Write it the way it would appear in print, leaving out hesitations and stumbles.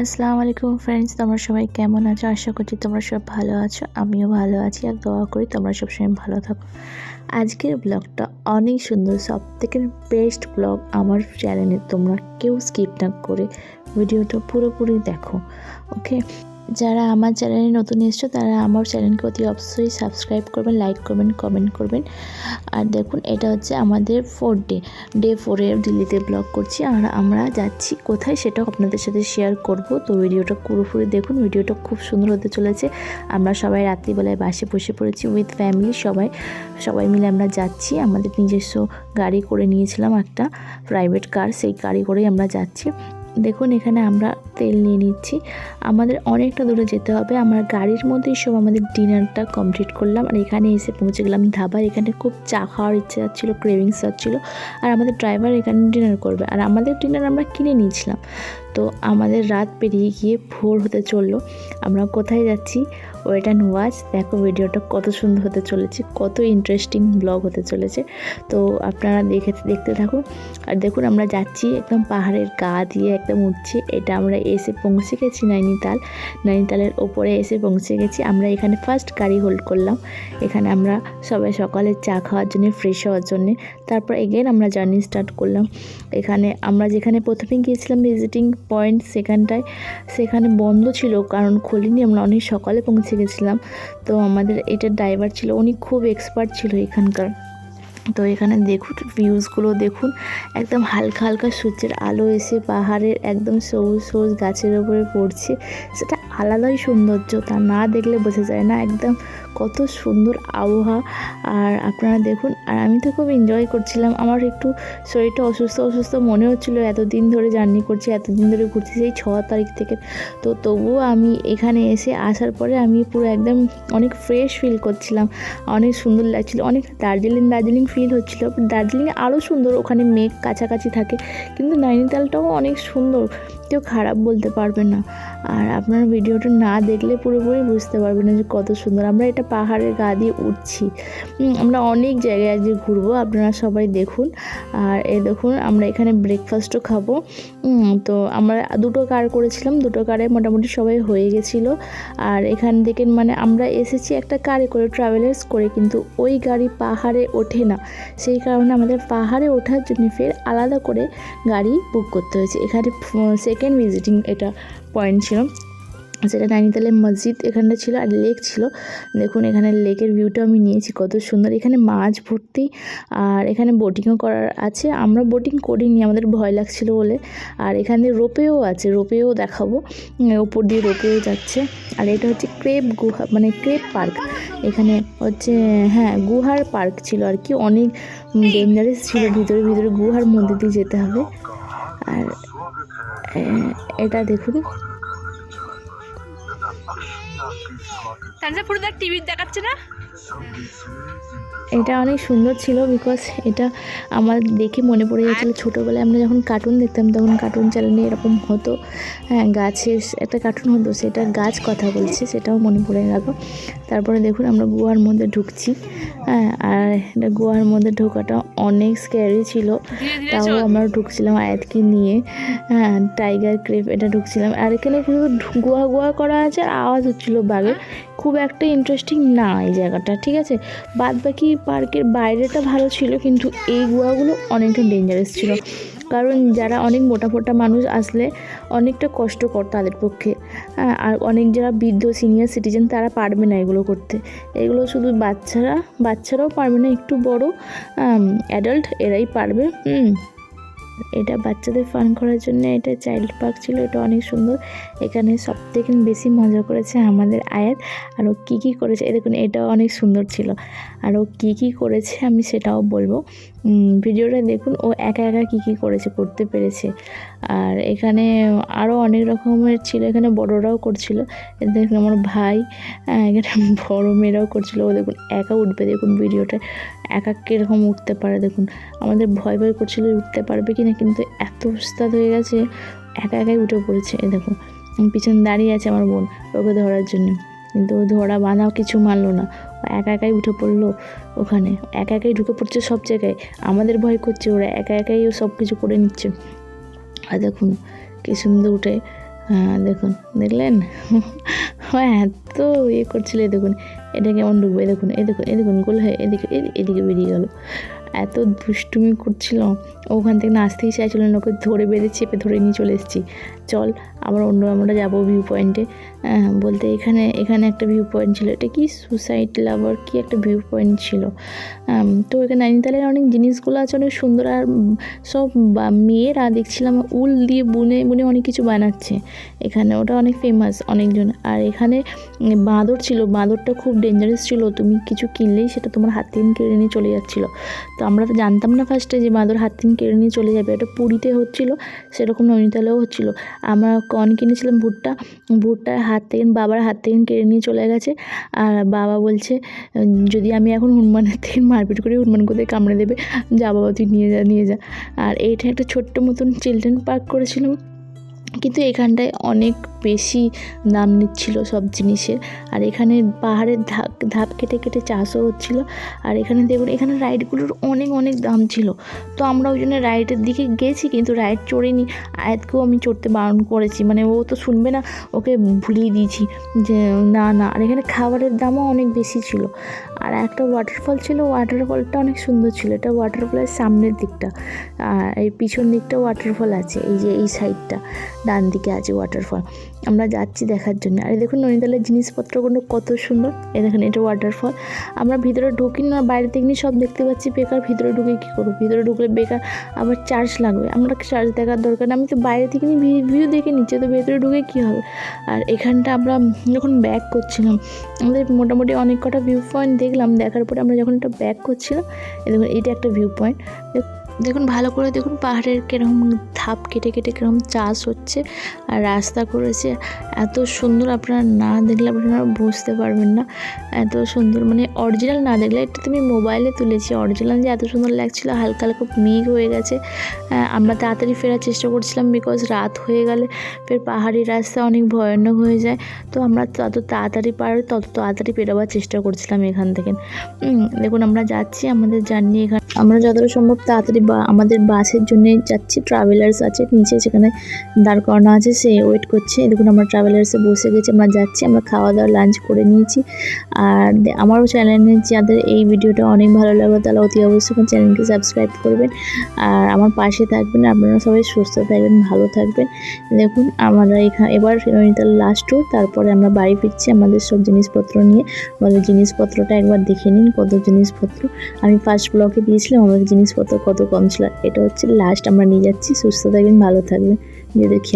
আসসালামু আলাইকুম ফ্রেন্ডস, তোমরা সবাই কেমন আছো? আশা করছি তোমরা সব ভালো আছো। আমিও ভালো আছি আর দোয়া করি তোমরা সবসময় ভালো থাকো। আজকের ব্লগটা অনেক সুন্দর, সবথেকে বেস্ট ব্লগ আমার চ্যানেলে। তোমরা কেউ স্কিপ না করে ভিডিওটা পুরোপুরি দেখো, ওকে? যারা আমার চ্যানেলে নতুন এসছো তারা আমার চ্যানেলকে অতি অবশ্যই সাবস্ক্রাইব করবেন, লাইক করবেন, কমেন্ট করবেন। আর দেখুন, এটা হচ্ছে আমাদের ডে 4 দিল্লিতে ব্লগ করছি। আর আমরা যাচ্ছি কোথায় সেটাও আপনাদের সাথে শেয়ার করব। তো ভিডিওটা পুরোপুরি দেখুন, ভিডিওটা খুব সুন্দর হতে চলেছে। আমরা সবাই রাত্রিবেলায় বাসে বসে পড়েছি উইথ ফ্যামিলি, সবাই মিলে আমরা যাচ্ছি। আমাদের নিজস্ব গাড়ি করে নিয়েছিলাম, একটা প্রাইভেট কার, সেই গাড়ি করেই আমরা যাচ্ছি। দেখুন, এখানে আমরা তেল নিয়ে নিচ্ছি। আমাদের অনেকটা দূরে যেতে হবে। আমরা গাড়ির মধ্যেই সব আমাদের ডিনারটা কমপ্লিট করলাম। আর এখানে এসে পৌঁছে গেলাম ধাবায়। এখানে খুব চা খাওয়ার ইচ্ছা ছিল, ক্রেভিংস হচ্ছিলো। আর আমাদের ড্রাইভার এখানে ডিনার করবে, আর আমাদের ডিনার আমরা কিনে নিয়েছিলাম। তো আমাদের রাত পেরিয়ে গিয়ে ভোর হতে চললো। আমরা কোথায় যাচ্ছি ওয়েট অ্যান্ড ওয়াচ। দেখো ভিডিওটা কত সুন্দর হতে চলেছে, কত ইন্টারেস্টিং ব্লগ হতে চলেছে। তো আপনারা দেখতে থাকুন। আর দেখুন, আমরা যাচ্ছি একদম পাহাড়ের গা দিয়ে একদম উঠছি। এটা আমরা এসে পৌঁছে গেছি নৈনিতালের ওপরে এসে পৌঁছে গেছি। আমরা এখানে ফার্স্ট গাড়ি হোল্ড করলাম। এখানে আমরা সবাই সকালে চা খাওয়ার জন্য, ফ্রেশ হওয়ার জন্যে। তারপর এগেন আমরা জার্নি স্টার্ট করলাম। এখানে আমরা যেখানে প্রথমে গিয়েছিলাম ভিজিটিং পয়েন্ট, সেখানে বন্ধ ছিল, কারণ খোলেনি। আমরা অনেক সকালে পৌঁছে গেছিলাম। তো আমাদের এটা ড্রাইভার ছিল, উনি খুব এক্সপার্ট ছিল এখানকার। তো এখানে দেখুন, ভিউজগুলো দেখুন, একদম হালকা হালকা সূর্যের আলো এসে পাহাড়ের একদম সবুজ সবুজ গাছের ওপরে পড়ছে। সেটা আলাদাই সৌন্দর্য, তা না দেখলে বোঝা যায় না একদম কত সুন্দর আবহাওয়া। আর আপনারা দেখুন, আর আমি তো খুব এনজয় করছিলাম। আমার একটু শরীরটা অসুস্থ মনে হচ্ছিলো, এতদিন ধরে জার্নি করছি, এতদিন ধরে ঘুরছি, সেই 6 তারিখ থেকে। তো তবুও আমি এখানে আসার পরে আমি পুরো একদম অনেক ফ্রেশ ফিল করছিলাম, অনেক সুন্দর লাগছিলো, অনেক দার্জিলিং ফিল হচ্ছিলো। দার্জিলিংয়ে আরও সুন্দর, ওখানে মেঘ কাছাকাছি থাকে, কিন্তু নৈনিতালটাও অনেক সুন্দর, কেউ খারাপ বলতে পারবে না। আর আপনারা ভিডিওটা না দেখলে পুরোপুরি বুঝতে পারবেন না যে কত সুন্দর। আমরা এটা পাহাড়ের গা দিয়ে উঠছি। আমরা অনেক জায়গায় আজকে ঘুরবো, আপনারা সবাই দেখুন। আর দেখুন, আমরা এখানে ব্রেকফাস্টও খাবো। তো আমরা 2টো কার করেছিলাম, 2টো কারে মোটামুটি সবাই হয়ে গেছিলো। আর এখান থেকে মানে আমরা এসেছি একটা কারে করে, ট্রাভেলার্স করে, কিন্তু ওই গাড়ি পাহাড়ে ওঠে না। সেই কারণে আমাদের পাহাড়ে ওঠার জন্য ফের আলাদা করে গাড়ি বুক করতে হয়েছে। এখানে সেকেন্ড ভিজিটিং এটা পয়েন্ট ছিল, সেটা নৈনিতালের মসজিদ এখানটা ছিল, আর লেক ছিল। দেখুন, এখানে লেকের ভিউটা আমি নিয়েছি, কত সুন্দর। এখানে মাছ ভর্তি, আর এখানে বোটিংও করার আছে। আমরা বোটিং করিনি, আমাদের ভয় লাগছিল বলে। আর এখানে রোপেও আছে, রোপেও দেখাবো, ওপর দিয়ে রোপেও যাচ্ছে। আর এটা হচ্ছে ক্রেপ গুহা, মানে ক্রেপ পার্ক। এখানে হচ্ছে, হ্যাঁ, গুহার পার্ক ছিল আর কি, অনেক ডেঞ্জারাস ছিল, ভিতরে গুহার মধ্যে দিয়ে যেতে হবে। আর এটা দেখুন, টিভি দেখাচ্ছে না, এটা অনেক সুন্দর ছিল। বিকজ এটা আমার দেখে মনে পড়ে যাচ্ছিলো ছোটোবেলায় আমরা যখন কার্টুন দেখতাম, তখন কার্টুন চ্যানেলে এরকম হতো। হ্যাঁ, গাছের একটা কার্টুন হতো, সেটা গাছ কথা বলছে, সেটাও মনে পড়ে গেল। তারপরে দেখুন, আমরা গুহার মধ্যে ঢুকছি। হ্যাঁ, আর এটা গুহার মধ্যে ঢোকাটা অনেক স্ক্যারি ছিল, তাও আমরা ঢুকছিলাম আয়াতকে নিয়ে। হ্যাঁ, টাইগার ক্রেপ এটা ঢুকছিলাম। আর এখানে শুধু গুহা করা আছে, আর আওয়াজ হচ্ছিলো বাঘের। খুব একটা ইন্টারেস্টিং না এই জায়গাটা, ঠিক আছে। বাদ বাকি পার্কের বাইরেটা ভালো ছিল, কিন্তু এই গুহাগুলো অনেকটা ডেঞ্জারাস ছিল, কারণ যারা অনেক মোটা মানুষ আসলে অনেকটা কষ্টকর তাদের পক্ষে। আর অনেক যারা বৃদ্ধ সিনিয়র সিটিজেন, তারা পারবে না এগুলো করতে। এগুলো শুধু বাচ্চারাও পারবে না, একটু বড় অ্যাডাল্ট এরাই পারবে। এটা বাচ্চাদের ফান করার জন্য এটা চাইল্ড পার্ক ছিল, এটা অনেক সুন্দর। এখানে সবথেকে বেশি মজা করেছে আমাদের আয়াত। আর ও কী করেছে দেখুন, এটাও অনেক সুন্দর ছিল। আর ও কী করেছে আমি সেটাও বলবো, ভিডিওটা দেখুন। ও একা কী করতে পেরেছে। আর এখানে আরও অনেক রকমের ছিল, এখানে বড়রাও করছিল। দেখুন আমার ভাই, এখানে বড় মেয়েরাও করছিল। ও দেখুন একা উঠবে, দেখুন ভিডিওটা একা কীরকম উঠতে পারে। দেখুন আমাদের ভয় করছিল উঠতে পারবে কি না, কিন্তু এত উস্তাদ হয়ে গেছে, একাই উঠে পড়েছে। দেখুন পিছনে দাঁড়িয়ে আছে আমার বোন ওকে ধরার জন্য, কিন্তু ও ধরা বাঁধাও কিছু মানলো না, ও একাই উঠে পড়লো ওখানে। একাই ঢুকে পড়ছে সব জায়গায়, আমাদের ভয় করছে, ওরা একাই ও সব কিছু করে নিচ্ছে। আর দেখুন কি সুন্দর উঠে হ্যাঁ দেখুন, দেখলেন? ও এত ইয়ে করছিল, দেখুন এটা কেমন ঢুকবে, দেখুন এই দেখুন গোল হয়ে এদিকে বেরিয়ে গেল। এত দুষ্টুমি করছিল, ওখান থেকে নাচতেই চাইছিল না, ওকে ধরে বেঁধে চেপে ধরে নিয়ে চলে এসেছি। চল আমরা যাবো ভিউ পয়েন্টে। বলতে এখানে একটা ভিউ পয়েন্ট ছিল, এটা কি সুসাইড লাভার কি একটা ভিউ পয়েন্ট ছিল। তো এখানে নৈনিতালের অনেক জিনিসগুলো আছে, অনেক সুন্দর। আর সব মেয়েরা দেখছিলাম উল দিয়ে বুনে বুনে অনেক কিছু বানাচ্ছে এখানে, ওটা অনেক ফেমাস অনেকজন। আর এখানে বাঁদর ছিল, বাঁদরটা খুব ডেঞ্জারাস ছিল, তুমি কিছু কিনলেই সেটা তোমার হাত থেকে কেড়ে নিয়ে চলে যাচ্ছিলো। তো আমরা তো জানতাম না ফার্স্টে যে বাঁদর হাত থেকে কেড়ে নিয়ে চলে যাবে, এটা পুরীতে হচ্ছিলো, সেরকম নৈনিতালেও হচ্ছিলো। আমরা কর্ন কিনেছিলাম, ভুট্টা বাবার হাত থেকে কেড়ে নিয়ে চলে গেছে। আর বাবা বলছে যদি আমি এখন হনুমানের থেকে মারপিট করি, হনুমান কোথায় কামড়ে দেবে, যা বাবা তুই নিয়ে যা। আর এইটা একটা ছোট্ট মতন চিলড্রেন পার্ক করেছিলাম, কিন্তু এখানটায় অনেক বেশি দাম নিচ্ছিল সব জিনিসের। আর এখানে পাহাড়ের ধাপ কেটে কেটে চাষও হচ্ছিলো। আর এখানে দেখুন, এখানে রাইডগুলোর অনেক দাম ছিল। তো আমরা ওই জন্য রাইডের দিকে গেছি, কিন্তু রাইড চড়িনি। আয়াতকেও আমি চড়তে বারণ করেছি, মানে ও তো শুনবে না, ওকে ভুলিয়ে দিয়েছি যে না। আর এখানে খাবারের দামও অনেক বেশি ছিল। আর একটা ওয়াটারফল ছিল, ওয়াটারফলটা অনেক সুন্দর ছিল। এটা ওয়াটারফলের সামনের দিকটা, আর এই পিছন দিকটা ওয়াটারফল আছে, এই যে এই সাইডটা ডান দিকে আছে ওয়াটারফল। আমরা যাচ্ছি দেখার জন্য। আর দেখুন নৈনিতালের জিনিসপত্রগুলো কত সুন্দর। এই দেখুন এটা ওয়াটারফল। আমরা ভিতরে ঢুকি না, বাইরে থেকে সব দেখতে পাচ্ছি, বেকার ভিতরে ঢুকে কী করবো, ভিতরে ঢুকলে বেকার আবার চার্জ লাগবে, আমরা চার্জ দেখার দরকার না, আমি তো বাইরে থেকে ভিউ দেখে নিচ্ছি, তো ভেতরে ঢুকে কী হবে। আর এখানটা আমরা যখন ব্যাক করছিলাম, আমাদের মোটামুটি অনেক কটা ভিউ পয়েন্ট দেখলাম, দেখার পরে আমরা যখন একটা ব্যাক করছিলাম, দেখুন এটা একটা ভিউ পয়েন্ট। দেখুন ভালো করে দেখুন, পাহাড়ের কীরকম ধাপ কেটে কেটে কীরকম চাষ হচ্ছে আর রাস্তা করেছে, এত সুন্দর। আপনারা না দেখলে আপনারা বুঝতে পারবেন না, এত সুন্দর। মানে অরিজিনাল না দেখলে, এটা তুমি মোবাইলে তুলেছি, অরিজিনাল যে এত সুন্দর লাগছিলো। হালকা হালকা মেঘ হয়ে গেছে। আমরা তাড়াতাড়ি ফেরার চেষ্টা করছিলাম, বিকজ রাত হয়ে গেলে ফের পাহাড়ি রাস্তা অনেক ভয়ানক হয়ে যায়। তো আমরা তত তাড়াতাড়ি তত তাড়াতাড়ি পেরোবার চেষ্টা করছিলাম এখান থেকে। দেখুন আমরা যাচ্ছি, আমাদের জার্নি এখানে আমরা যতটা সম্ভব তাড়াতাড়ি আমাদের বাসের জন্য যাচ্ছি। ট্রাভেলার্স আছে নিচে, যেখানে দাঁড় করানো আছে, সে ওয়েট করছে। দেখুন আমরা ট্রাভেলার্সে বসে গেছি, আমরা যাচ্ছি। আমরা খাওয়া দাওয়া লাঞ্চ করে নিয়েছি। আর আমারও চ্যানেলে যাদের এই ভিডিওটা অনেক ভালো লাগলো, তাহলে অতি অবশ্যই আমার চ্যানেলকে সাবস্ক্রাইব করবেন আর আমার পাশে থাকবেন। আপনারা সবাই সুস্থ থাকবেন, ভালো থাকবেন। দেখুন আমরা এবার নৈনিতাল লাস্ট ট্যুর, তারপরে আমরা বাড়ি ফিরছি আমাদের সব জিনিসপত্র নিয়ে। আমাদের জিনিসপত্রটা একবার দেখে নিন, কত জিনিসপত্র। আমি ফার্স্ট ব্লগে দিয়েছিলাম আমাদের জিনিসপত্র কত কম ছিল। এটা হচ্ছে লাস্ট, আমরা নিয়ে যাচ্ছি। সুস্থ থাকবেন, ভালো থাকবেন, নিজেদের খেয়াল।